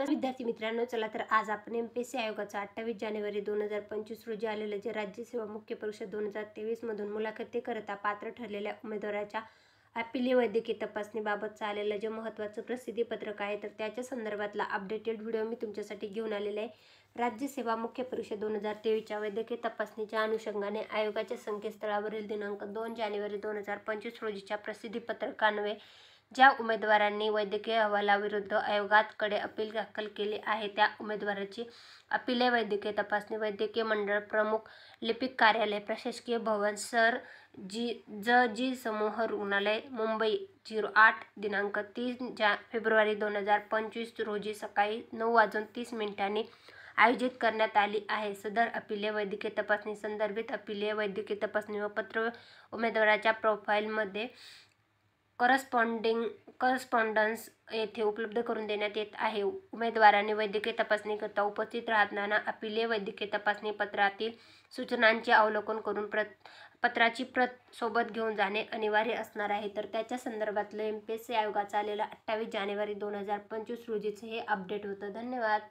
नमस्कार विद्यार्थी मित्रांनो, चला तर आज आपण एमपीएससी आयोगाचा 28 जानेवारी 2025 रोजी आलेलं जे राज्य सेवा मुख्य परीक्षा 2023 मधून मुलाखतीकरता पात्र ठरलेल्या उमेदवाराच्या अपील वैद्यकीय तपासणीबाबतचं आलेलं जे महत्त्वाचं प्रसिद्धी पत्रक आहे, तर त्याच्या संदर्भातला अपडेटेड व्हिडिओ मी तुमच्यासाठी घेऊन आलेला आहे। राज्य सेवा मुख्य परीक्षा 2023च्या वैद्यकीय तपासणीच्या अनुषंगाने आयोगाच्या संकेतस्थळावरील दिनांक 2 जानेवारी 2025 रोजीच्या प्रसिद्धी पत्रकान्वये ज्या उमेदवारांनी वैद्यकीय अहवालाविरुद्ध आयोगाकडे अपील दाखल केले आहे त्या उमेदवाराची अपीले वैद्यकीय तपासणी वैद्यकीय मंडळ प्रमुख लिपिक कार्यालय प्रशासकीय भवन सर जी समूह रुग्णालय मुंबई 08 दिनांक 3 फेब्रुवारी 2025 रोजी सकाळी 9:30 आयोजित करण्यात आली आहे। सदर अपीले वैद्यकीय तपासणी संदर्भित अपीले वैद्यकीय तपासणी व पत्र उमेदवाराच्या प्रोफाईलमध्ये करस्पॉन्डन्स येथे उपलब्ध करून देण्यात येत आहे। उमेदवारांनी वैद्यकीय तपासणीकरता उपस्थित राहताना अपीले वैद्यकीय तपासणी पत्रातील सूचनांचे अवलोकन करून पत्राची प्रत सोबत घेऊन जाणे अनिवार्य असणार आहे। तर त्याच्या संदर्भातलं एमपीएससी आयोगाचा आलेला 28 जानेवारी 2025 रोजीचं हे अपडेट होतं। धन्यवाद।